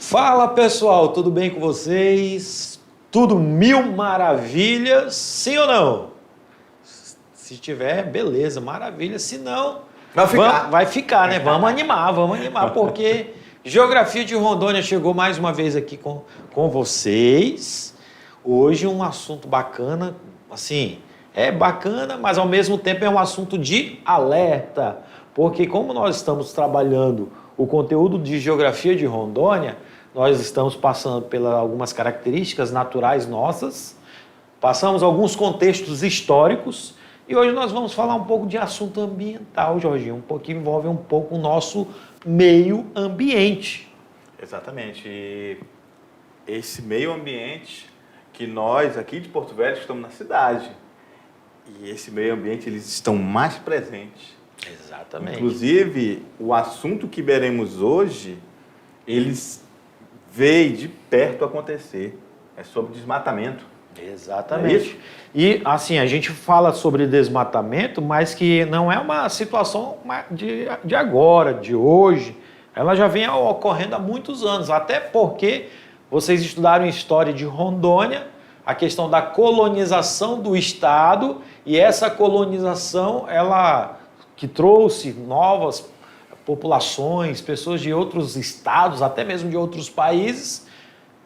Fala pessoal, tudo bem com vocês? Tudo mil maravilhas, sim ou não? Se tiver, beleza, maravilha. Se não, vai ficar, né? Vamos animar, porque Geografia de Rondônia chegou mais uma vez aqui com vocês. Hoje um assunto bacana, assim, é bacana, mas ao mesmo tempo é um assunto de alerta, porque como nós estamos trabalhando o conteúdo de Geografia de Rondônia, nós estamos passando pelas algumas características naturais nossas, passamos alguns contextos históricos e hoje nós vamos falar um pouco de assunto ambiental, Jorginho, um pouco que envolve um pouco o nosso meio ambiente. Exatamente. E esse meio ambiente que nós aqui de Porto Velho estamos na cidade e esse meio ambiente eles estão mais presentes. Exatamente. Inclusive, o assunto que veremos hoje, eles veem de perto acontecer. É sobre desmatamento. Exatamente. É isso? E assim, a gente fala sobre desmatamento, mas que não é uma situação de agora, de hoje. Ela já vem ocorrendo há muitos anos, até porque vocês estudaram história de Rondônia, a questão da colonização do estado, e essa colonização, ela que trouxe novas populações, pessoas de outros estados, até mesmo de outros países,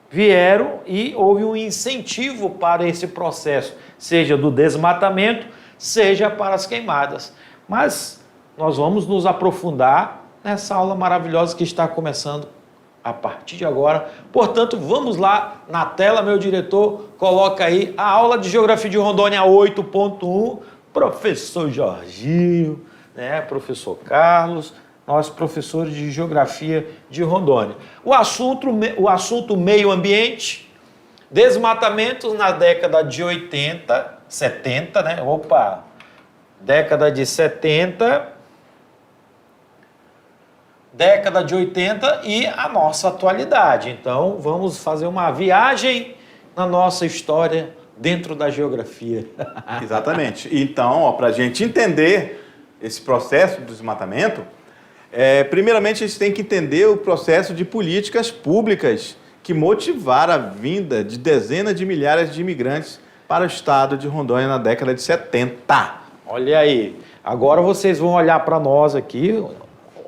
vieram e houve um incentivo para esse processo, seja do desmatamento, seja para as queimadas. Mas nós vamos nos aprofundar nessa aula maravilhosa que está começando a partir de agora. Portanto, vamos lá na tela, meu diretor, coloca aí a aula de Geografia de Rondônia 8.1, professor Jorginho, né, professor Carlos, nós professores de Geografia de Rondônia. O assunto meio ambiente, desmatamento na década de 80, 70, né? Opa, década de 70, década de 80 e a nossa atualidade. Então, vamos fazer uma viagem na nossa história dentro da geografia. Exatamente. Então, para a gente entender esse processo do desmatamento, primeiramente a gente tem que entender o processo de políticas públicas que motivaram a vinda de dezenas de milhares de imigrantes para o estado de Rondônia na década de 70. Olha aí, agora vocês vão olhar para nós aqui,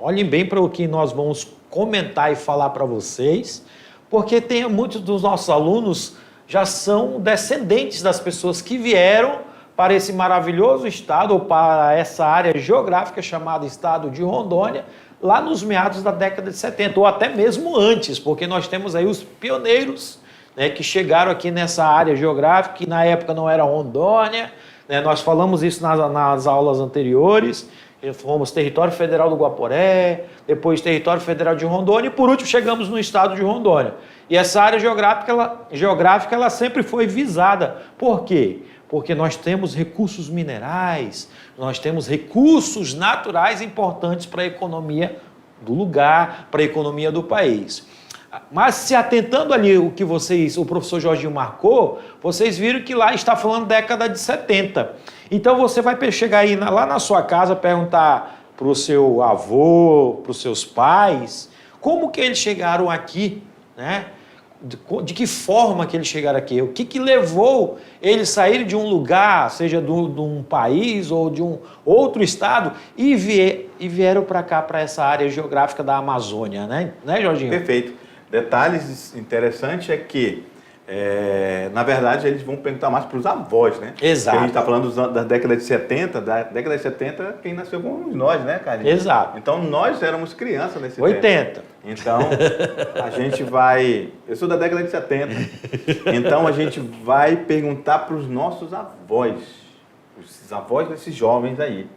olhem bem para o que nós vamos comentar e falar para vocês, porque tem muitos dos nossos alunos já são descendentes das pessoas que vieram para esse maravilhoso estado, ou para essa área geográfica chamada estado de Rondônia, lá nos meados da década de 70, ou até mesmo antes, porque nós temos aí os pioneiros, né, que chegaram aqui nessa área geográfica, que na época não era Rondônia, né, nós falamos isso nas aulas anteriores, fomos território federal do Guaporé, depois território federal de Rondônia, e por último chegamos no estado de Rondônia. E essa área geográfica ela sempre foi visada. Por quê? Porque nós temos recursos minerais, nós temos recursos naturais importantes para a economia do lugar, para a economia do país. Mas se atentando ali o que o professor Jorginho marcou, vocês viram que lá está falando década de 70. Então você vai chegar aí lá na sua casa, perguntar para o seu avô, para os seus pais, como que eles chegaram aqui, né? De que forma que eles chegaram aqui, o que levou eles saírem de um lugar, seja de um país ou de um outro estado, e vieram para cá, para essa área geográfica da Amazônia, né, Jorginho? Perfeito. Detalhes interessantes é que, na verdade, eles vão perguntar mais para os avós, né? Exato. Porque a gente está falando da década de 70, quem nasceu fomos nós, né, Carlinhos? Exato. Então, nós éramos crianças nesse 80. tempo. Então, a gente vai... Eu sou da década de 70. Então, a gente vai perguntar para os nossos avós, os avós desses jovens aí,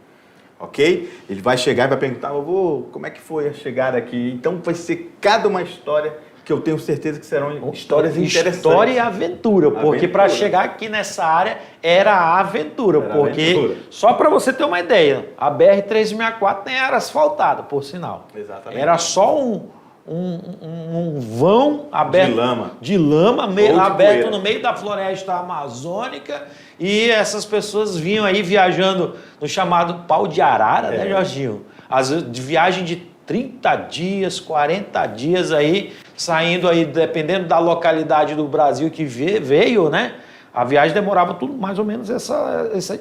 ok? Ele vai chegar e vai perguntar, avô, como é que foi a chegada aqui? Então, vai ser cada uma história que eu tenho certeza que serão histórias interessantes. História e aventura, porque para chegar aqui nessa área era a aventura, só para você ter uma ideia, a BR-364 nem era asfaltada, por sinal. Exatamente. Era só um vão aberto de lama aberto no meio da floresta amazônica, e essas pessoas vinham aí viajando no chamado pau de arara, né, Jorginho? Às vezes, de viagem de 30 dias, 40 dias aí, saindo aí, dependendo da localidade do Brasil que veio, né? A viagem demorava tudo mais ou menos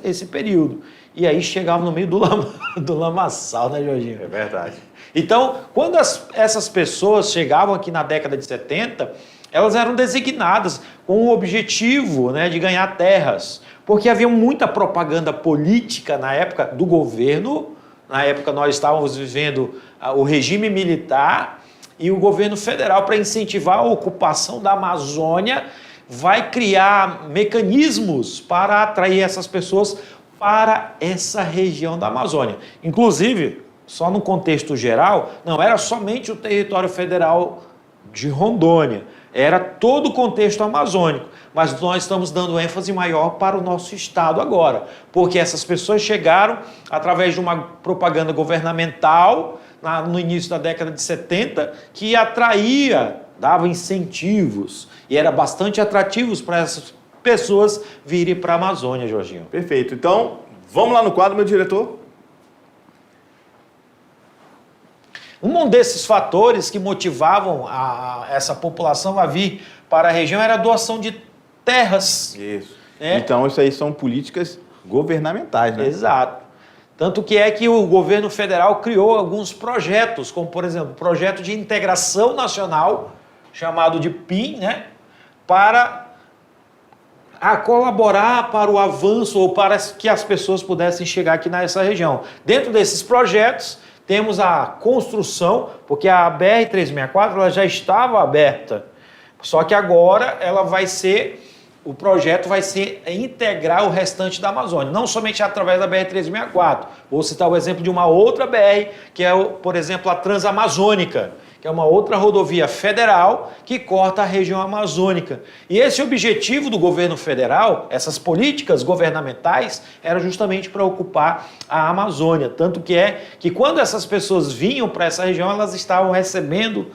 esse período. E aí chegava no meio do lamaçal, né, Jorginho? É verdade. Então, quando essas pessoas chegavam aqui na década de 70, elas eram designadas com o objetivo, né, de ganhar terras. Porque havia muita propaganda política na época do governo. Na época nós estávamos vivendo o regime militar e o governo federal, para incentivar a ocupação da Amazônia, vai criar mecanismos para atrair essas pessoas para essa região da Amazônia. Inclusive, só no contexto geral, não era somente o território federal de Rondônia, era todo o contexto amazônico. Mas nós estamos dando ênfase maior para o nosso estado agora, porque essas pessoas chegaram através de uma propaganda governamental no início da década de 70, que atraía, dava incentivos e era bastante atrativos para essas pessoas virem para a Amazônia, Jorginho. Perfeito. Então, vamos lá no quadro, meu diretor. Um desses fatores que motivavam essa população a vir para a região era a doação de terras. Isso. Né? Então, isso aí são políticas governamentais, né? Exato. Tanto que é que o governo federal criou alguns projetos, como, por exemplo, o projeto de integração nacional, chamado de PIN, né? Para colaborar para o avanço ou para que as pessoas pudessem chegar aqui nessa região. Dentro desses projetos, temos a construção, porque a BR-364 ela já estava aberta, só que agora ela o projeto vai ser integrar o restante da Amazônia, não somente através da BR-364. Vou citar o exemplo de uma outra BR, que é, por exemplo, a Transamazônica, que é uma outra rodovia federal que corta a região amazônica. E esse objetivo do governo federal, essas políticas governamentais, era justamente para ocupar a Amazônia. Tanto que que quando essas pessoas vinham para essa região, elas estavam recebendo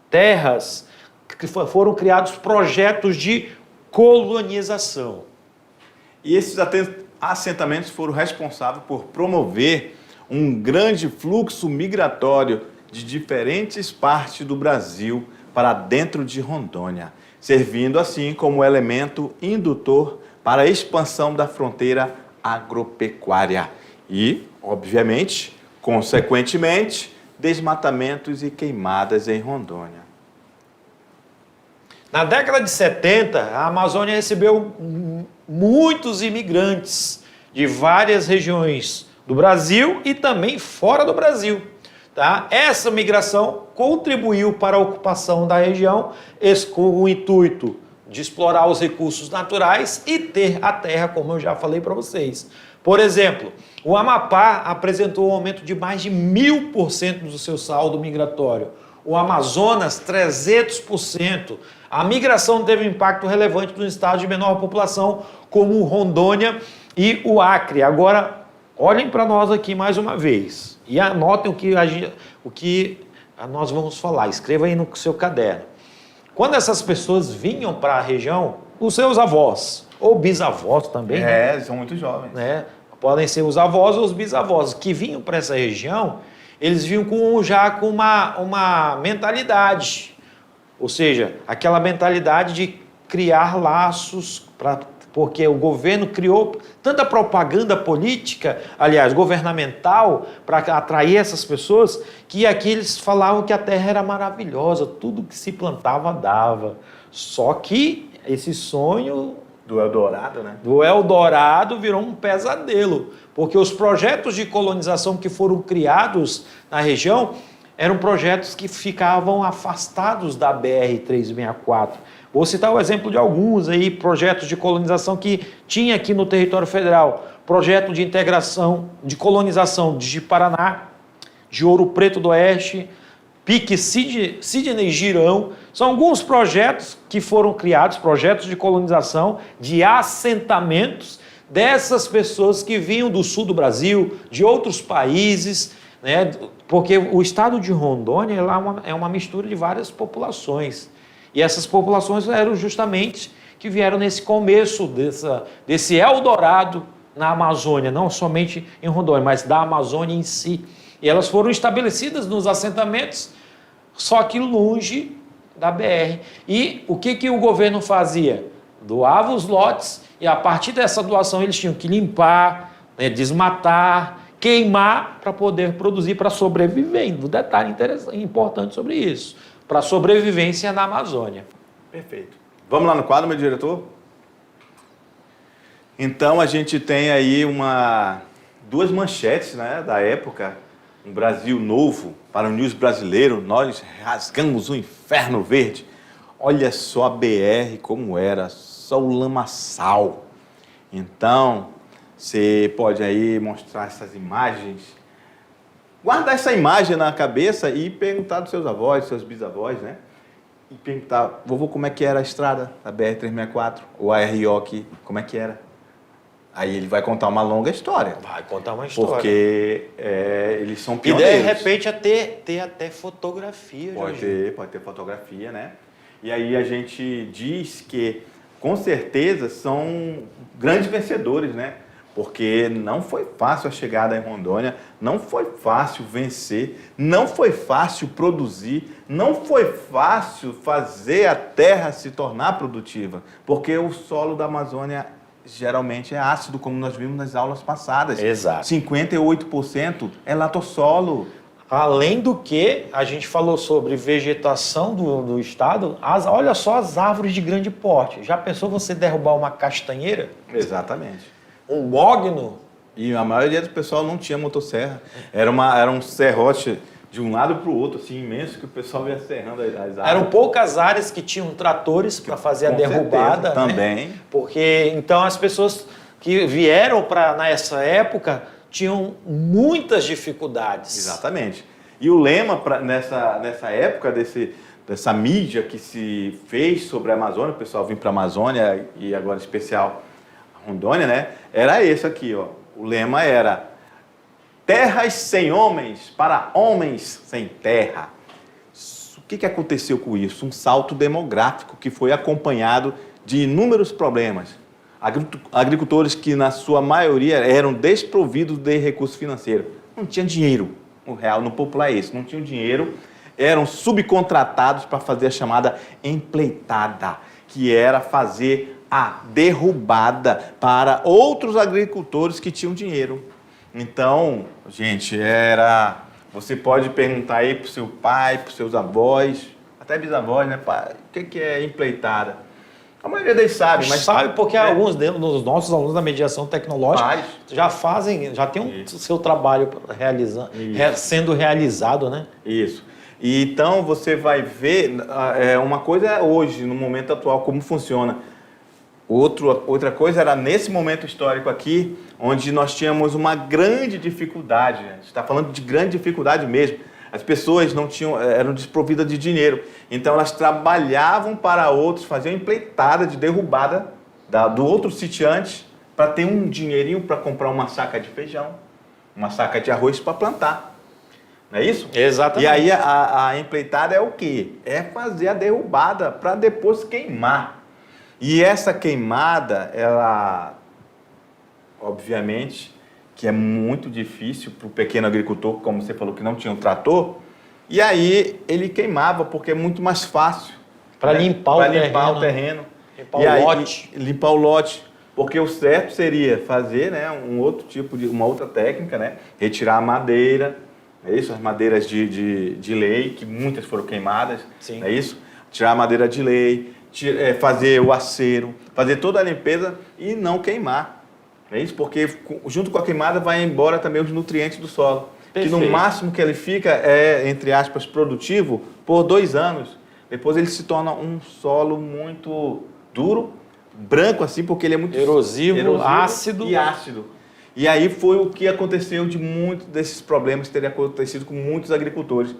terras, que foram criados projetos de colonização. E esses assentamentos foram responsáveis por promover um grande fluxo migratório de diferentes partes do Brasil para dentro de Rondônia, servindo assim como elemento indutor para a expansão da fronteira agropecuária e, obviamente, consequentemente, desmatamentos e queimadas em Rondônia. Na década de 70, a Amazônia recebeu muitos imigrantes de várias regiões do Brasil e também fora do Brasil. Tá? Essa migração contribuiu para a ocupação da região, com o intuito de explorar os recursos naturais e ter a terra, como eu já falei para vocês. Por exemplo, o Amapá apresentou um aumento de mais de 1000% do seu saldo migratório. O Amazonas, 300%. A migração teve um impacto relevante nos estados de menor população, como Rondônia e o Acre. Agora, olhem para nós aqui mais uma vez e anotem o que nós vamos falar. Escreva aí no seu caderno. Quando essas pessoas vinham para a região, os seus avós, ou bisavós também, né? São muito jovens. Né? Podem ser os avós ou os bisavós, que vinham para essa região, eles vinham já com uma mentalidade. Ou seja, aquela mentalidade de criar laços, porque o governo criou tanta propaganda política, aliás, governamental, para atrair essas pessoas, que aqui eles falavam que a terra era maravilhosa, tudo que se plantava dava. Só que esse sonho Do Eldorado, né? do Eldorado virou um pesadelo, porque os projetos de colonização que foram criados na região eram projetos que ficavam afastados da BR-364. Vou citar o exemplo de alguns aí, projetos de colonização que tinha aqui no território federal. Projeto de integração, de colonização de Paraná, de Ouro Preto do Oeste, Pique Sidney Girão. São alguns projetos que foram criados, projetos de colonização, de assentamentos dessas pessoas que vinham do sul do Brasil, de outros países, né? Porque o estado de Rondônia é uma mistura de várias populações. E essas populações eram justamente que vieram nesse começo desse Eldorado na Amazônia, não somente em Rondônia, mas da Amazônia em si. E elas foram estabelecidas nos assentamentos, só que longe da BR. E o que o governo fazia? Doava os lotes e a partir dessa doação eles tinham que limpar, né, desmatar, queimar para poder produzir, para sobreviver. Um detalhe interessante, importante sobre isso, para a sobrevivência na Amazônia. Perfeito. Vamos lá no quadro, meu diretor? Então a gente tem aí duas manchetes, né, da época. Um Brasil novo para o News brasileiro, nós rasgamos o inferno verde. Olha só a BR como era, só o lamaçal. Então, você pode aí mostrar essas imagens, guardar essa imagem na cabeça e perguntar dos seus avós, seus bisavós, né? E perguntar, vovô, como é que era a estrada da BR-364 ou a RO aqui, como é que era? Aí ele vai contar uma longa história. Vai contar uma história. Porque eles são E pioneiros. de repente ter até fotografia. Pode ter fotografia, né? E aí a gente diz que, com certeza, são grandes vencedores, né? Porque não foi fácil a chegada em Rondônia, não foi fácil vencer, não foi fácil produzir, não foi fácil fazer a terra se tornar produtiva, porque o solo da Amazônia geralmente é ácido, como nós vimos nas aulas passadas. Exato. 58% é latossolo. Além do que, a gente falou sobre vegetação do estado, olha só as árvores de grande porte. Já pensou você derrubar uma castanheira? Exatamente. Um mogno? E a maioria do pessoal não tinha motosserra. Era um serrote de um lado para o outro, assim, imenso, que o pessoal ia serrando as árvores. Eram poucas áreas que tinham tratores para fazer a derrubada. Certeza, né? também. Porque, então, as pessoas que vieram nessa época tinham muitas dificuldades. Exatamente. E o lema nessa época dessa mídia que se fez sobre a Amazônia, o pessoal vinha para a Amazônia e agora em especial Rondônia, né? Era esse aqui, ó. O lema era: terras sem homens para homens sem terra. O que aconteceu com isso? Um salto demográfico que foi acompanhado de inúmeros problemas. Agricultores que, na sua maioria, eram desprovidos de recurso financeiro. Não tinha dinheiro. O real no popular é isso. Não tinham dinheiro. Eram subcontratados para fazer a chamada empleitada, que era fazer a derrubada para outros agricultores que tinham dinheiro. Então, gente, você pode perguntar aí para o seu pai, para os seus avós, até bisavós, né? Pai, o que é empleitada? A maioria deles sabe, mas... Sabe porque alguns dos nossos alunos da mediação tecnológica já tem o seu trabalho sendo realizado, né? Isso. E então, você vai ver, uma coisa é hoje, no momento atual, como funciona. Outra coisa era nesse momento histórico aqui, onde nós tínhamos uma grande dificuldade. A gente está falando de grande dificuldade mesmo. As pessoas eram desprovidas de dinheiro. Então elas trabalhavam para outros, faziam empleitada de derrubada do outro sitiante para ter um dinheirinho para comprar uma saca de feijão, uma saca de arroz para plantar. Não é isso? Exatamente. E aí a empleitada é o quê? É fazer a derrubada para depois queimar. E essa queimada, ela, obviamente, que é muito difícil para o pequeno agricultor, como você falou, que não tinha um trator, e aí ele queimava, porque é muito mais fácil. Para limpar o terreno. Limpar o lote. Porque o certo seria fazer, né, uma outra técnica, né, retirar a madeira, é isso? As madeiras de lei, que muitas foram queimadas, sim. É isso? Tirar a madeira de lei, fazer o acero, fazer toda a limpeza e não queimar. É isso? Porque junto com a queimada vai embora também os nutrientes do solo. Perfeito. Que no máximo que ele fica entre aspas, produtivo por 2 anos. Depois ele se torna um solo muito duro, branco assim, porque ele é muito erosivo ácido. E ácido. E aí foi o que aconteceu de muitos desses problemas que teriam acontecido com muitos agricultores.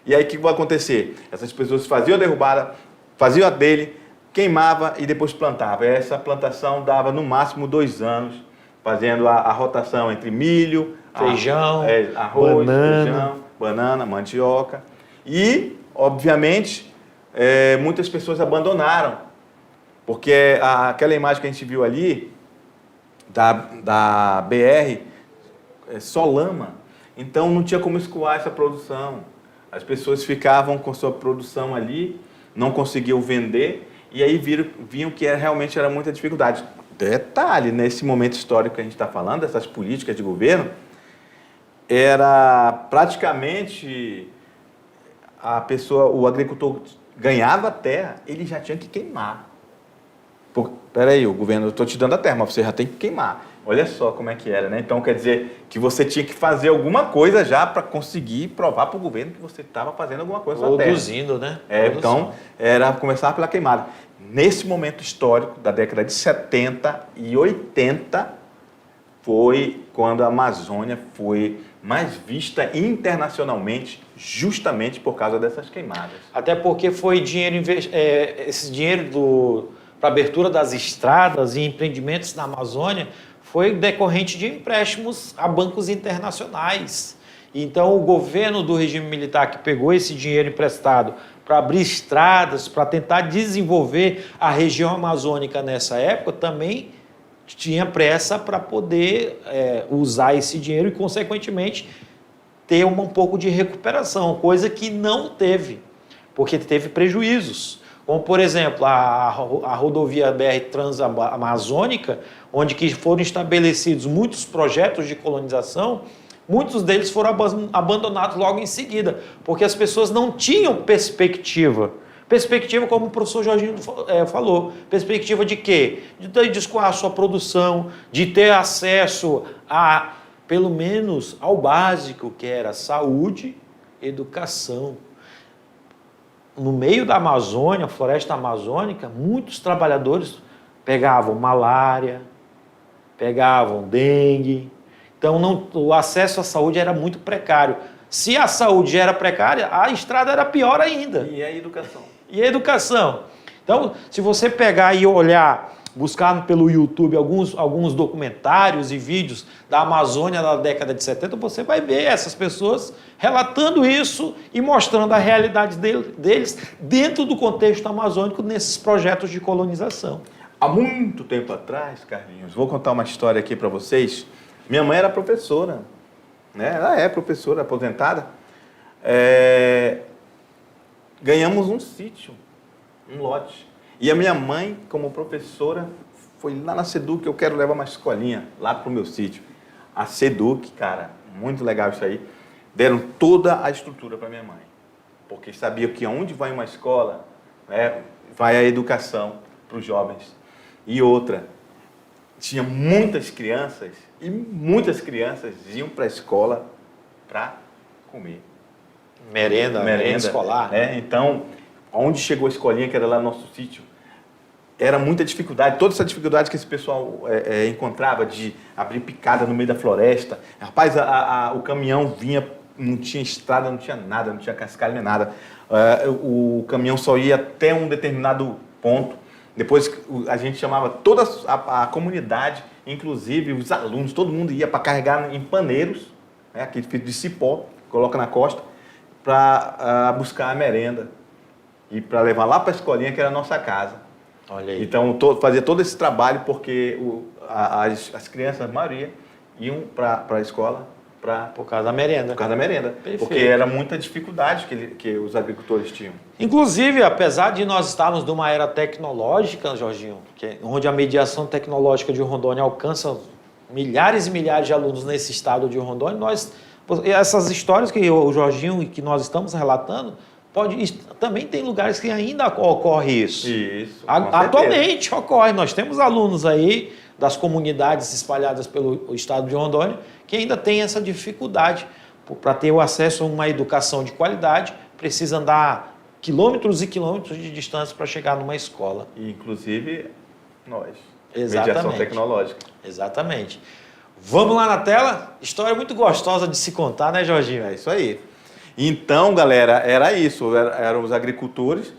E aí o que vai acontecer? Essas pessoas faziam a derrubada, faziam a dele, queimava e depois plantava. Essa plantação dava no máximo 2 anos, fazendo a rotação entre milho, feijão, arroz, feijão, banana, mandioca. E, obviamente, muitas pessoas abandonaram, porque aquela imagem que a gente viu ali, da BR, é só lama. Então não tinha como escoar essa produção. As pessoas ficavam com sua produção ali não conseguiam vender, e aí viam que realmente era muita dificuldade. Detalhe, nesse momento histórico que a gente está falando, dessas políticas de governo, era praticamente o agricultor ganhava a terra, ele já tinha que queimar. Peraí, o governo, eu estou te dando a terra, mas você já tem que queimar. Olha só como é que era, né? Então, quer dizer que você tinha que fazer alguma coisa já para conseguir provar para o governo que você estava fazendo alguma coisa na terra. Produzindo, né? Então, era começar pela queimada. Nesse momento histórico, da década de 70 e 80, foi quando a Amazônia foi mais vista internacionalmente, justamente por causa dessas queimadas. Até porque foi dinheiro esse dinheiro para abertura das estradas e empreendimentos na Amazônia foi decorrente de empréstimos a bancos internacionais. Então, o governo do regime militar que pegou esse dinheiro emprestado para abrir estradas, para tentar desenvolver a região amazônica nessa época, também tinha pressa para poder usar esse dinheiro e, consequentemente, ter um pouco de recuperação, coisa que não teve, porque teve prejuízos. Como, por exemplo, a rodovia BR Transamazônica, onde que foram estabelecidos muitos projetos de colonização, muitos deles foram abandonados logo em seguida, porque as pessoas não tinham perspectiva. Perspectiva, como o professor Jorginho falou, perspectiva de quê? De escoar a sua produção, de ter acesso a, pelo menos, ao básico, que era saúde, educação. No meio da Amazônia, floresta amazônica, muitos trabalhadores pegavam malária, pegavam dengue. Então, o acesso à saúde era muito precário. Se a saúde era precária, a estrada era pior ainda. E a educação? E a educação? Então, se você pegar e olhar, buscar pelo YouTube alguns documentários e vídeos da Amazônia da década de 70, você vai ver essas pessoas relatando isso e mostrando a realidade deles dentro do contexto amazônico nesses projetos de colonização. Há muito tempo atrás, Carlinhos, vou contar uma história aqui para vocês. Minha mãe era professora, né? Ela é professora aposentada. Ganhamos um sítio, um lote. E a minha mãe, como professora, foi lá na SEDUC, eu quero levar uma escolinha lá para o meu sítio. A SEDUC, cara, muito legal isso aí, deram toda a estrutura para minha mãe. Porque sabia que onde vai uma escola, né, vai a educação para os jovens. E outra, tinha muitas crianças, e muitas crianças iam para a escola para comer. Merenda escolar. Né? Então, onde chegou a escolinha, que era lá no nosso sítio, era muita dificuldade, toda essa dificuldade que esse pessoal encontrava de abrir picada no meio da floresta. Rapaz, o caminhão vinha, não tinha estrada, não tinha nada, não tinha cascalho nem nada. O caminhão só ia até um determinado ponto. Depois a gente chamava toda a comunidade, inclusive os alunos, todo mundo ia para carregar em paneiros, né, aquele feito de cipó, coloca na costa, para buscar a merenda e para levar lá para a escolinha, que era a nossa casa. Olha aí. Então, fazia todo esse trabalho porque as crianças, a maioria, iam para a escola por causa da merenda. Por causa da merenda. Perfeito. Porque era muita dificuldade que os agricultores tinham. Inclusive, apesar de nós estarmos numa era tecnológica, Jorginho, onde a mediação tecnológica de Rondônia alcança milhares e milhares de alunos nesse estado de Rondônia, essas histórias que o Jorginho e que nós estamos relatando, também tem lugares que ainda ocorre isso. Isso. Atualmente ocorre. Nós temos alunos aí das comunidades espalhadas pelo estado de Rondônia que ainda tem essa dificuldade. Para ter o acesso a uma educação de qualidade, precisa andar quilômetros e quilômetros de distância para chegar numa escola. E, inclusive, nós. Exatamente. Mediação tecnológica. Exatamente. Vamos lá na tela? História muito gostosa de se contar, né, Jorginho? É isso aí. Então, galera, era isso. Eram os agricultores,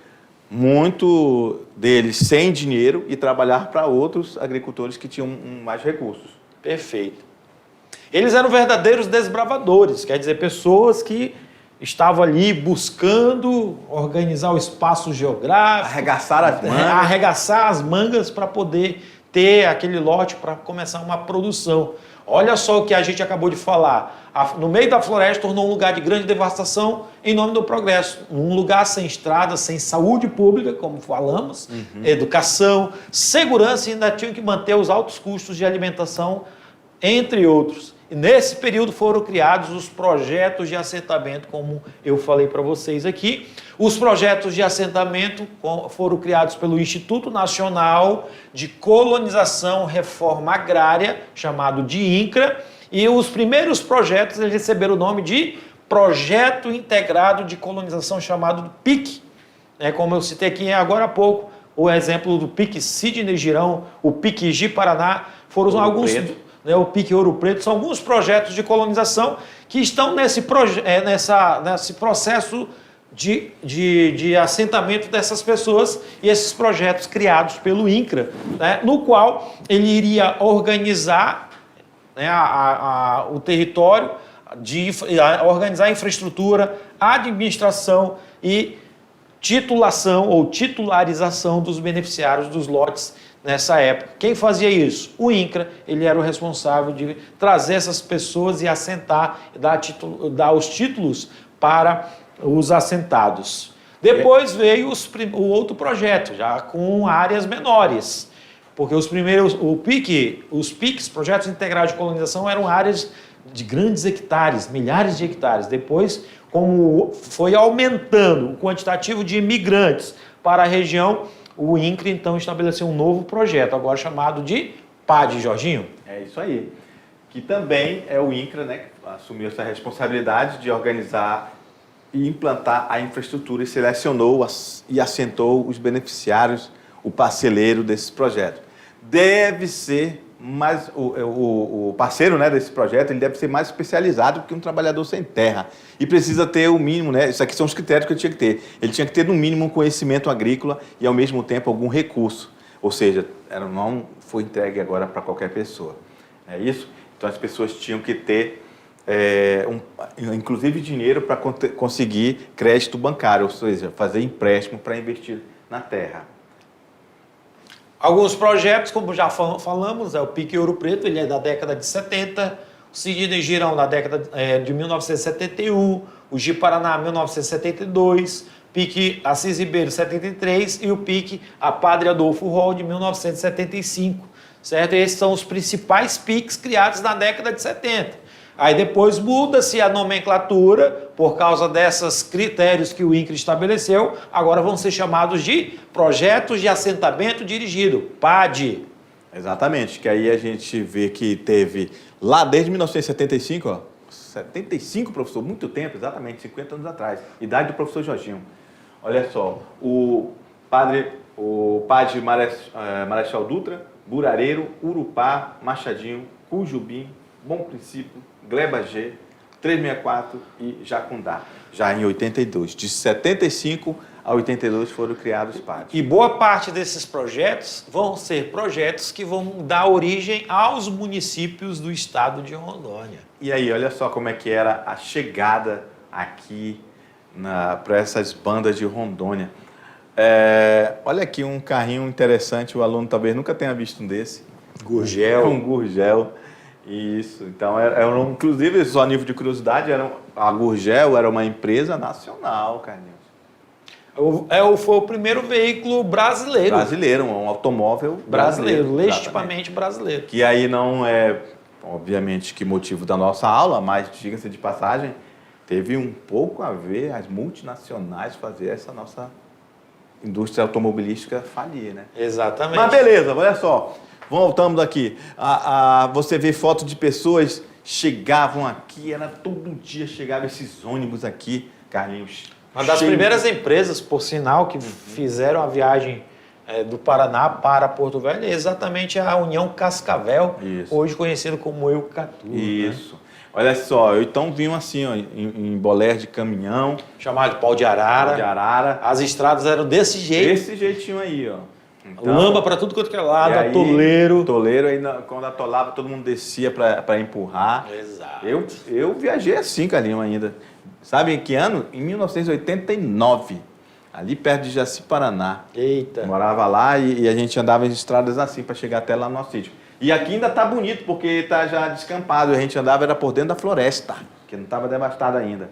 muito deles sem dinheiro, e trabalhar para outros agricultores que tinham mais recursos. Perfeito. Eles eram verdadeiros desbravadores, quer dizer, pessoas que estavam ali buscando organizar o espaço geográfico, Arregaçar as mangas para poder ter aquele lote para começar uma produção. Olha só o que a gente acabou de falar. No meio da floresta tornou um lugar de grande devastação em nome do progresso. Um lugar sem estrada, sem saúde pública, como falamos, educação, segurança e ainda tinham que manter os altos custos de alimentação, entre outros. E nesse período foram criados os projetos de assentamento, como eu falei para vocês aqui. Os projetos de assentamento foram criados pelo Instituto Nacional de Colonização e Reforma Agrária, chamado de INCRA, e os primeiros projetos eles receberam o nome de Projeto Integrado de Colonização, chamado PIC. Como eu citei aqui agora há pouco, o exemplo do PIC Sidney Girão, o PIC Ji-Paraná, foram alguns... o PIC Ouro Preto, são alguns projetos de colonização que estão nesse processo de assentamento dessas pessoas e esses projetos criados pelo INCRA, no qual ele iria organizar o território, organizar a infraestrutura, a administração e titulação ou titularização dos beneficiários dos lotes nessa época. Quem fazia isso? O INCRA, ele era o responsável de trazer essas pessoas e assentar, dar os títulos para os assentados. Depois veio o outro projeto, já com áreas menores, porque os PICs, Projetos Integrados de Colonização, eram áreas de grandes hectares, milhares de hectares. Depois, como foi aumentando o quantitativo de imigrantes para a região, o INCRA, então, estabeleceu um novo projeto, agora chamado de PAD, Jorginho. É isso aí. Que também é o INCRA, que assumiu essa responsabilidade de organizar e implantar a infraestrutura e selecionou e assentou os beneficiários, o parceleiro desses projetos. Deve ser mais... O parceiro desse projeto, ele deve ser mais especializado que um trabalhador sem terra. E precisa ter o mínimo, Isso aqui são os critérios que ele tinha que ter. Ele tinha que ter, no mínimo, um conhecimento agrícola e, ao mesmo tempo, algum recurso. Ou seja, não foi entregue agora para qualquer pessoa. É isso? Então, as pessoas tinham que ter, inclusive, dinheiro para conseguir crédito bancário, ou seja, fazer empréstimo para investir na terra. Alguns projetos, como já falamos, o PIC Ouro Preto, ele é da década de 70, o Sidney Girão da década de 1971, o Ji-Paraná 1972, PIC Assis Ribeiro 73 e o PIC a Padre Adolfo Roll de 1975, certo? Esses são os principais PICs criados na década de 70. Aí depois muda-se a nomenclatura por causa desses critérios que o INCRA estabeleceu, agora vão ser chamados de Projetos de Assentamento Dirigido, PAD. Exatamente, que aí a gente vê que teve lá desde 1975, 75, professor, muito tempo, exatamente, 50 anos atrás, idade do professor Jorginho. Olha só, o PAD Marechal Dutra, Burareiro, Urupá, Machadinho, Cujubim, Bom Princípio, Gleba G, 364 e Jacundá, já em 82. De 75 a 82 foram criados PAD. E boa parte desses projetos vão ser projetos que vão dar origem aos municípios do estado de Rondônia. E aí, olha só como é que era a chegada aqui para essas bandas de Rondônia. Olha aqui um carrinho interessante, o aluno talvez nunca tenha visto um desse. Gurgel. Um Gurgel. Isso, então, inclusive, só a nível de curiosidade, a Gurgel era uma empresa nacional, Carlinhos. Foi o primeiro veículo brasileiro. Brasileiro, um automóvel brasileiro. Legitimamente brasileiro. Que aí não é, obviamente, que motivo da nossa aula, mas, diga-se de passagem, teve um pouco a ver as multinacionais fazer essa nossa indústria automobilística falir, né? Exatamente. Mas beleza, olha só. Voltamos aqui. Você vê foto de pessoas chegavam aqui, todo dia chegavam esses ônibus aqui, Carlinhos. Uma das primeiras empresas, por sinal, que fizeram a viagem do Paraná para Porto Velho é exatamente a União Cascavel, hoje conhecida como Eucatu. Isso. Né? Olha só, então vinham assim, ó, em bolé de caminhão. Chamado de pau de arara. Pau de arara. As estradas eram desse jeito. Desse jeitinho aí, ó. Então, lamba para tudo quanto é lado, atoleiro. Toleiro, aí quando atolava, todo mundo descia para empurrar. Exato. Eu viajei assim, Carlinhos, ainda. Sabe em que ano? Em 1989. ali perto de Jaci-Paraná. Eita. Morava lá e a gente andava em estradas assim para chegar até lá no nosso sítio. E aqui ainda tá bonito, porque tá já descampado. A gente andava era por dentro da floresta, que não estava devastada ainda.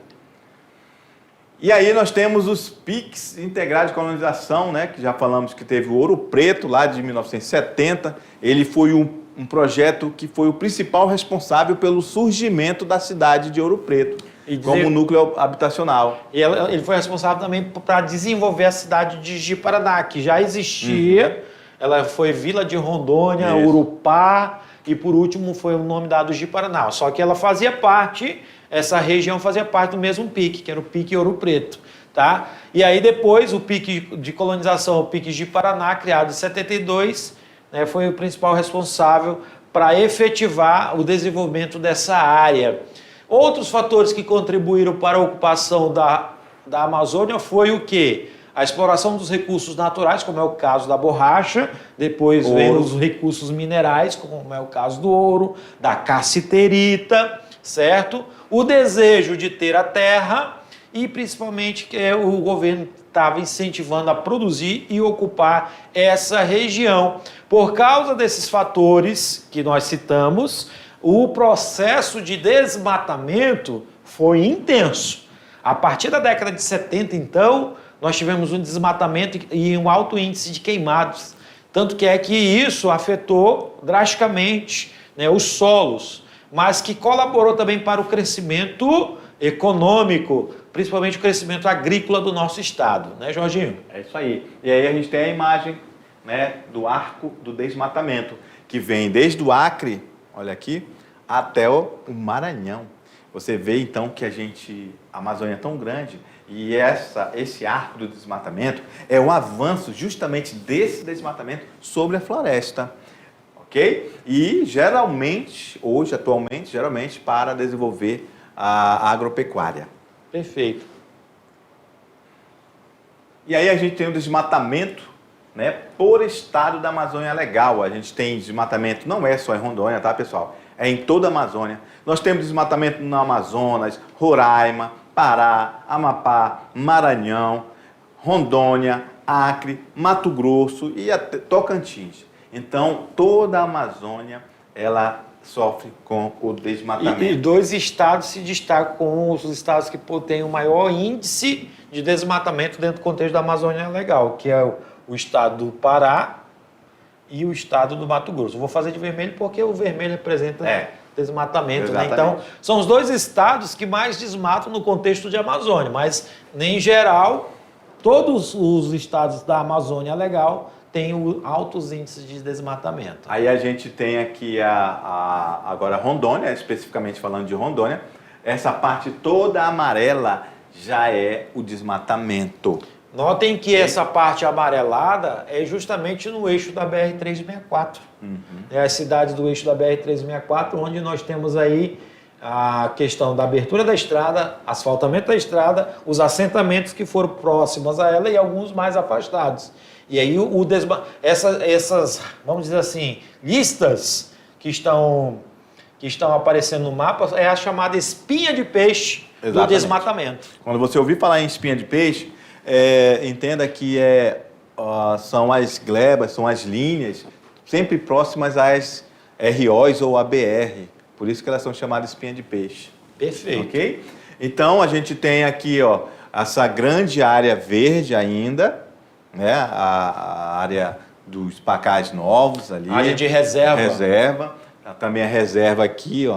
E aí nós temos os PICs integrados de colonização, né, que já falamos que teve o Ouro Preto, lá de 1970. Ele foi um projeto que foi o principal responsável pelo surgimento da cidade de Ouro Preto, como núcleo habitacional. E ele foi responsável também para desenvolver a cidade de Ji-Paraná, que já existia. Ela foi Vila de Rondônia, Urupá, e por último foi o nome dado Ji-Paraná. Só que ela fazia parte... Essa região fazia parte do mesmo PIC, que era o PIC Ouro Preto, tá? E aí depois o PIC de colonização, o PIC Ji-Paraná, criado em 72, né, foi o principal responsável para efetivar o desenvolvimento dessa área. Outros fatores que contribuíram para a ocupação da Amazônia foi o quê? A exploração dos recursos naturais, como é o caso da borracha, depois vem os recursos minerais, como é o caso do ouro, da cassiterita, certo? O desejo de ter a terra e principalmente que o governo estava incentivando a produzir e ocupar essa região. Por causa desses fatores que nós citamos, o processo de desmatamento foi intenso. A partir da década de 70, então, nós tivemos um desmatamento e um alto índice de queimados. Tanto que é que isso afetou drasticamente, né, os solos, mas que colaborou também para o crescimento econômico, principalmente o crescimento agrícola do nosso estado, né, Jorginho? É isso aí. E aí a gente tem a imagem, né, do arco do desmatamento, que vem desde o Acre, olha aqui, até o Maranhão. Você vê então que a Amazônia é tão grande e esse arco do desmatamento é um avanço justamente desse desmatamento sobre a floresta. Okay? E geralmente, atualmente, para desenvolver a agropecuária. Perfeito. E aí a gente tem o desmatamento, né, por estado da Amazônia Legal. A gente tem desmatamento, não é só em Rondônia, tá, pessoal? É em toda a Amazônia. Nós temos desmatamento no Amazonas, Roraima, Pará, Amapá, Maranhão, Rondônia, Acre, Mato Grosso e até Tocantins. Então, toda a Amazônia, ela sofre com o desmatamento. E dois estados se destacam como os estados que têm o maior índice de desmatamento dentro do contexto da Amazônia Legal, que é o estado do Pará e o estado do Mato Grosso. Eu vou fazer de vermelho porque o vermelho representa desmatamento, né? Então, são os dois estados que mais desmatam no contexto de Amazônia, mas, em geral, todos os estados da Amazônia Legal tem altos índices de desmatamento. Aí a gente tem aqui agora Rondônia, especificamente falando de Rondônia, essa parte toda amarela já é o desmatamento. Notem que essa parte amarelada é justamente no eixo da BR-364. É a cidade do eixo da BR-364, onde nós temos aí a questão da abertura da estrada, asfaltamento da estrada, os assentamentos que foram próximos a ela e alguns mais afastados. E aí essas, vamos dizer assim, listas que estão aparecendo no mapa é a chamada espinha de peixe do desmatamento. Quando você ouvir falar em espinha de peixe, entenda que são as glebas, são as linhas sempre próximas às ROs ou à BR. Por isso que elas são chamadas espinha de peixe. Perfeito. Ok? Então, a gente tem aqui essa grande área verde ainda, né? A área dos pacais novos ali. Área de reserva. Também a reserva aqui,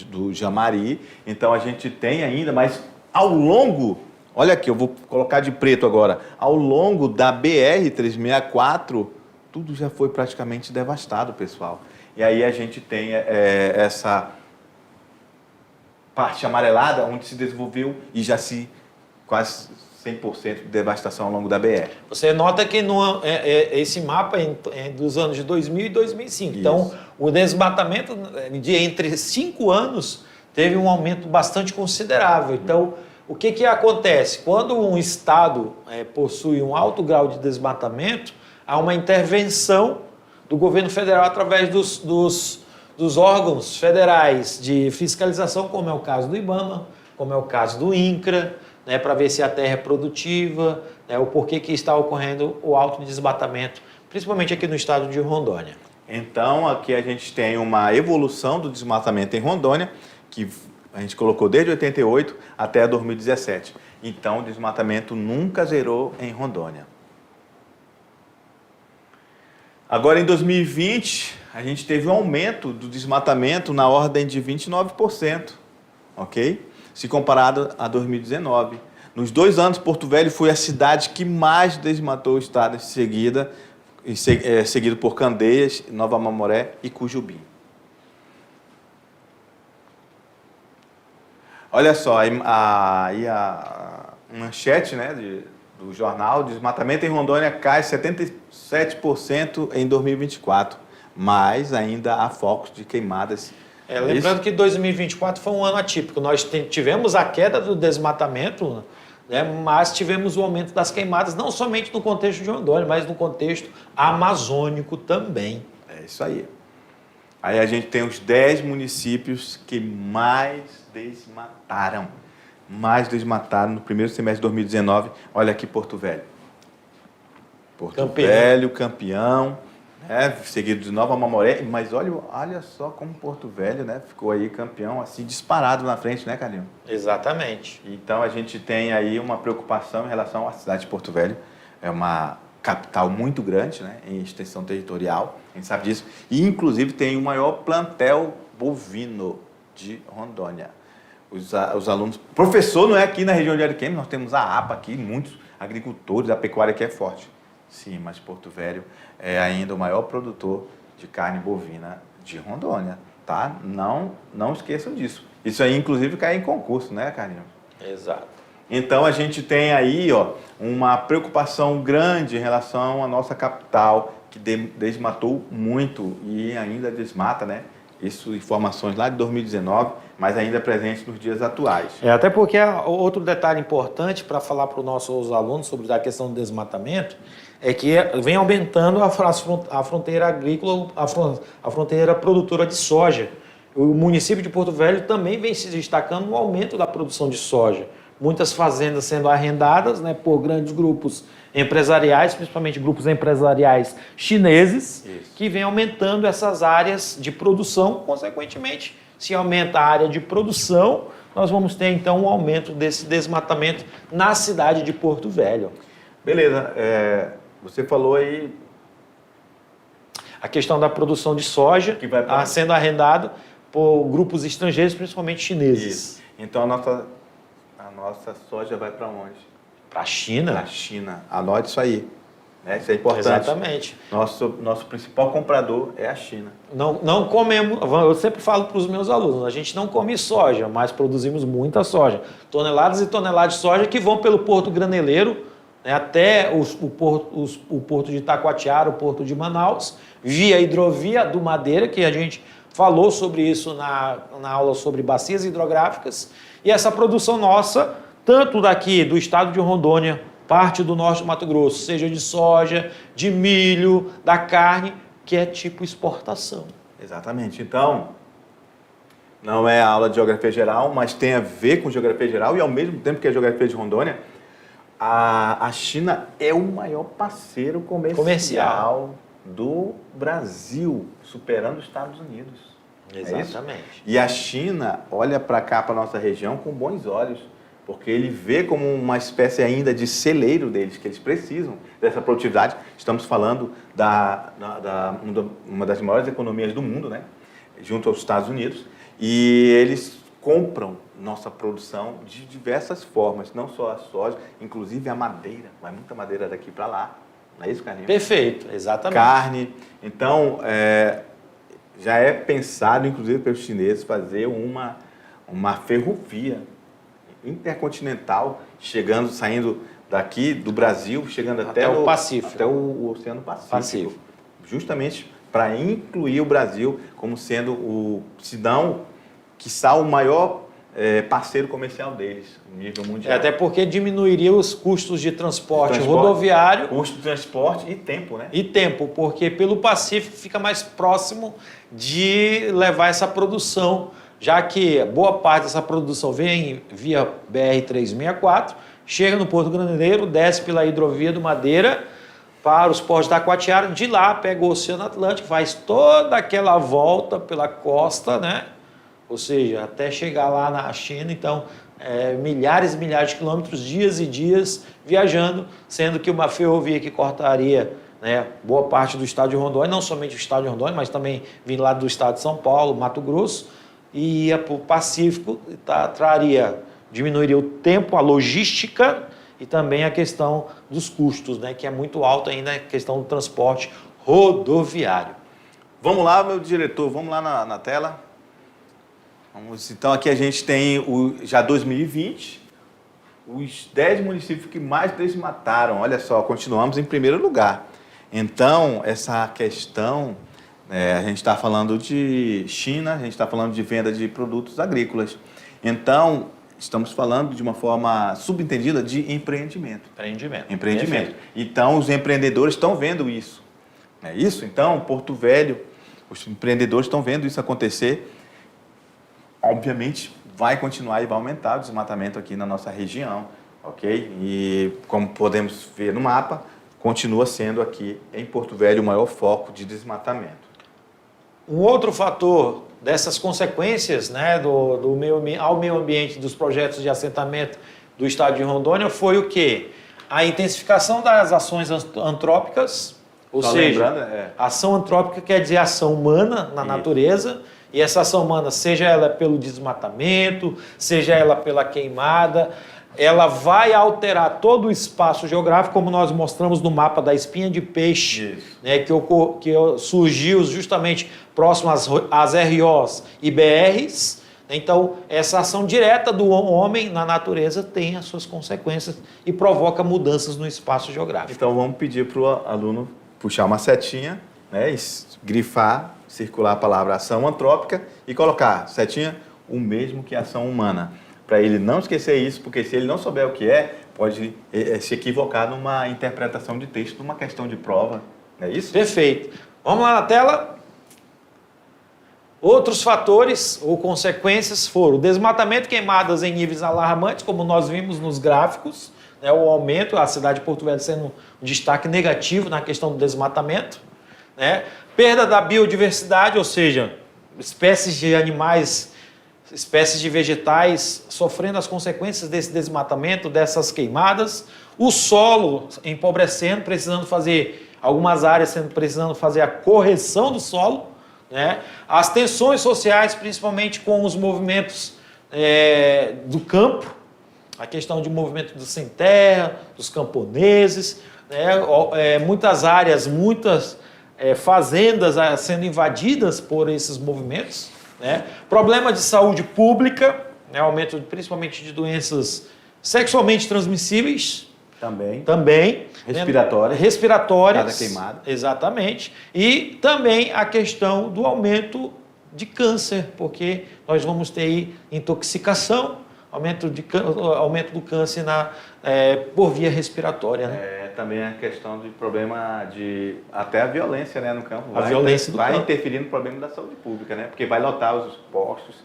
do Jamari. Então, a gente tem ainda, mas ao longo, olha aqui, eu vou colocar de preto agora, ao longo da BR-364, tudo já foi praticamente devastado, pessoal. E aí a gente tem essa parte amarelada, onde se desenvolveu e já quase 100% de devastação ao longo da BR. Você nota que esse mapa é dos anos de 2000 e 2005. Isso. Então, o desmatamento entre 5 anos teve um aumento bastante considerável. Então, o que acontece? Quando um estado possui um alto grau de desmatamento, há uma intervenção do governo federal através dos órgãos federais de fiscalização, como é o caso do IBAMA, como é o caso do INCRA, né, para ver se a terra é produtiva, né, o porquê que está ocorrendo o alto desmatamento, principalmente aqui no estado de Rondônia. Então, aqui a gente tem uma evolução do desmatamento em Rondônia, que a gente colocou desde 88 até 2017. Então, o desmatamento nunca zerou em Rondônia. Agora, em 2020, a gente teve um aumento do desmatamento na ordem de 29%, ok? Se comparado a 2019. Nos 2 anos, Porto Velho foi a cidade que mais desmatou o estado em seguida, seguido por Candeias, Nova Mamoré e Cujubim. Olha só, a manchete, né, do jornal: desmatamento em Rondônia cai 77% em 2024, mas ainda há focos de queimadas. Lembrando que 2024 foi um ano atípico. Nós tivemos a queda do desmatamento, né, mas tivemos o aumento das queimadas, não somente no contexto de Rondônia, mas no contexto amazônico também. É isso aí. Aí a gente tem os 10 municípios que mais desmataram no primeiro semestre de 2019. Olha aqui Porto Velho. Velho, campeão, né? Seguido de Nova Mamoré. Mas olha só como Porto Velho, né, ficou aí campeão, assim, disparado na frente, né, Carlinhos? Exatamente. Então a gente tem aí uma preocupação em relação à cidade de Porto Velho. É uma capital muito grande, né, em extensão territorial, a gente sabe disso. E, inclusive, tem o maior plantel bovino de Rondônia. Os alunos... Professor não é aqui na região de Ariquemes, nós temos a APA aqui, muitos agricultores, a pecuária aqui é forte. Sim, mas Porto Velho é ainda o maior produtor de carne bovina de Rondônia, tá? Não esqueçam disso. Isso aí, inclusive, cai em concurso, né, Carlinhos? Exato. Então, a gente tem aí, uma preocupação grande em relação à nossa capital, que desmatou muito e ainda desmata, né? Isso, informações lá de 2019, mas ainda presente nos dias atuais. Até porque outro detalhe importante para falar para os nossos alunos sobre a questão do desmatamento é que vem aumentando a fronteira agrícola, a fronteira produtora de soja. O município de Porto Velho também vem se destacando no aumento da produção de soja. Muitas fazendas sendo arrendadas, né, por grandes grupos empresariais, principalmente grupos empresariais chineses, que vem aumentando essas áreas de produção. Consequentemente, se aumenta a área de produção, nós vamos ter então um aumento desse desmatamento na cidade de Porto Velho. Beleza, você falou aí... A questão da produção de soja que vai sendo arrendado por grupos estrangeiros, principalmente chineses. Isso. Então a nossa soja vai para onde? Para a China? Para a China. Anote isso aí. Isso é importante. Exatamente. Nosso principal comprador é a China. Não comemos, eu sempre falo para os meus alunos, a gente não come soja, mas produzimos muita soja. Toneladas e toneladas de soja que vão pelo porto graneleiro, né, até o porto de Itacoatiara, o porto de Manaus, via hidrovia do Madeira, que a gente falou sobre isso na aula sobre bacias hidrográficas. E essa produção nossa, tanto daqui do estado de Rondônia, parte do norte do Mato Grosso, seja de soja, de milho, da carne, que é tipo exportação. Exatamente. Então, não é a aula de Geografia Geral, mas tem a ver com Geografia Geral e, ao mesmo tempo que a Geografia de Rondônia, a China é o maior parceiro comercial do Brasil, superando os Estados Unidos. Exatamente. E a China olha para cá, para a nossa região, com bons olhos, porque ele vê como uma espécie ainda de celeiro deles, que eles precisam dessa produtividade. Estamos falando uma das maiores economias do mundo, né? Junto aos Estados Unidos, e eles compram nossa produção de diversas formas, não só a soja, inclusive a madeira. Vai muita madeira daqui para lá, não é isso, Carlinhos? Perfeito, exatamente. Carne. Então, já é pensado, inclusive pelos chineses, fazer uma ferrovia intercontinental, saindo daqui do Brasil, chegando até o Pacífico. Até o Oceano Pacífico. Justamente para incluir o Brasil como sendo se não, quiçá, o maior parceiro comercial deles, no nível mundial. Até porque diminuiria os custos de transporte rodoviário. Custo de transporte e tempo, né? E tempo, porque pelo Pacífico fica mais próximo de levar essa produção já que boa parte dessa produção vem via BR-364, chega no Porto Grandeiro, desce pela hidrovia do Madeira para os portos da Taquatiara, de lá pega o Oceano Atlântico, faz toda aquela volta pela costa, né? Ou seja, até chegar lá na China, então, milhares e milhares de quilômetros, dias e dias viajando, sendo que uma ferrovia que cortaria, né, boa parte do estado de Rondônia, não somente o estado de Rondônia, mas também vindo lá do estado de São Paulo, Mato Grosso, e ia para o Pacífico, diminuiria o tempo, a logística e também a questão dos custos, né, que é muito alta ainda a questão do transporte rodoviário. Vamos lá, meu diretor, vamos lá na tela. Então, aqui a gente tem já 2020, os 10 municípios que mais desmataram. Olha só, continuamos em primeiro lugar. Então, essa questão, a gente está falando de China, a gente está falando de venda de produtos agrícolas. Então, estamos falando de uma forma subentendida de empreendimento. Empreendimento. Então, os empreendedores estão vendo isso. É isso? Então, Porto Velho, os empreendedores estão vendo isso acontecer. Obviamente, vai continuar e vai aumentar o desmatamento aqui na nossa região, ok? E, como podemos ver no mapa, continua sendo aqui em Porto Velho o maior foco de desmatamento. Um outro fator dessas consequências, né, ao meio ambiente dos projetos de assentamento do estado de Rondônia foi o quê? A intensificação das ações antrópicas, ou seja, ação antrópica quer dizer ação humana na natureza, e essa ação humana, seja ela pelo desmatamento, seja ela pela queimada, ela vai alterar todo o espaço geográfico, como nós mostramos no mapa da espinha de peixe, né, que surgiu justamente próximo às ROs e BRs. Então, essa ação direta do homem na natureza tem as suas consequências e provoca mudanças no espaço geográfico. Então, vamos pedir para o aluno puxar uma setinha, né, grifar, circular a palavra ação antrópica e colocar, setinha, o mesmo que ação humana. Para ele não esquecer isso, porque se ele não souber o que pode se equivocar numa interpretação de texto, numa questão de prova. Não é isso? Perfeito. Vamos lá na tela. Outros fatores ou consequências foram o desmatamento, queimadas em níveis alarmantes, como nós vimos nos gráficos, né, o aumento, a cidade de Porto Velho sendo um destaque negativo na questão do desmatamento, né, perda da biodiversidade, ou seja, espécies de animais, espécies de vegetais sofrendo as consequências desse desmatamento, dessas queimadas, o solo empobrecendo, precisando fazer, algumas áreas precisando fazer a correção do solo, né? As tensões sociais, principalmente com os movimentos do campo, a questão de movimento do sem terra, dos camponeses, né? Muitas áreas, muitas fazendas sendo invadidas por esses movimentos, né? Problema de saúde pública, né? Aumento principalmente de doenças sexualmente transmissíveis. Também. Respiratórias. Cada queimada. Exatamente. E também a questão do aumento de câncer, porque nós vamos ter aí intoxicação, aumento do câncer por via respiratória. Né? Também a questão de problema de até a violência, né, no campo. Vai interferir no problema da saúde pública, né? Porque vai lotar os postos,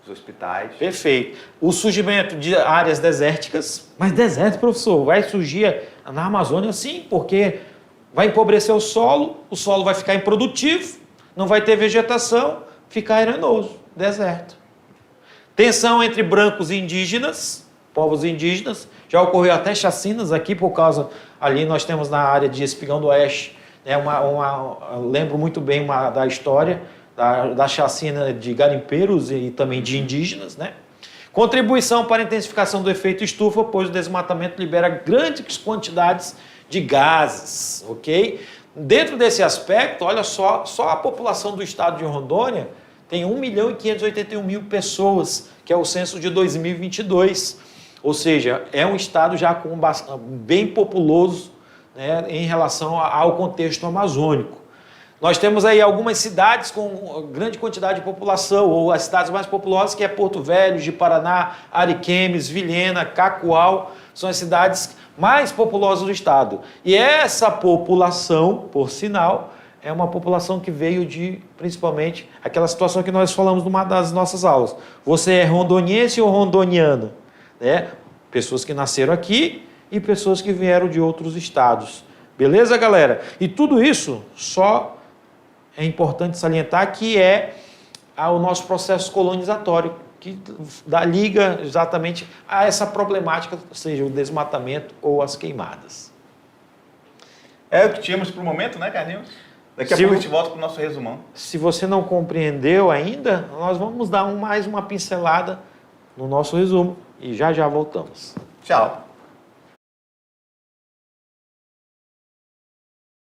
os hospitais. Perfeito. O surgimento de áreas desérticas. Mas deserto, professor, vai surgir na Amazônia sim, porque vai empobrecer o solo vai ficar improdutivo, não vai ter vegetação, fica arenoso, deserto. Tensão entre brancos e indígenas, povos indígenas, já ocorreu até chacinas aqui por causa, ali nós temos na área de Espigão do Oeste, né, lembro muito bem da história da chacina de garimpeiros e também de indígenas, né? Contribuição para a intensificação do efeito estufa, pois o desmatamento libera grandes quantidades de gases, ok? Dentro desse aspecto, olha só a população do estado de Rondônia tem 1.581.000 pessoas, que é o censo de 2022. Ou seja, é um estado já bem populoso, né, em relação ao contexto amazônico. Nós temos aí algumas cidades com grande quantidade de população, ou as cidades mais populosas, que é Porto Velho, Ji-Paraná, Ariquemes, Vilhena, Cacoal, são as cidades mais populosas do estado. E essa população, por sinal, é uma população que veio de, principalmente, aquela situação que nós falamos numa das nossas aulas. Você é rondoniense ou rondoniano? Né? Pessoas que nasceram aqui e pessoas que vieram de outros estados. Beleza, galera? E tudo isso só é importante salientar que é o nosso processo colonizatório, que liga exatamente a essa problemática, seja o desmatamento ou as queimadas. É o que tínhamos para o momento, né, Carlinhos? Daqui a pouco a gente volta para o nosso resumão. Se você não compreendeu ainda, nós vamos dar mais uma pincelada no nosso resumo e já voltamos. Tchau.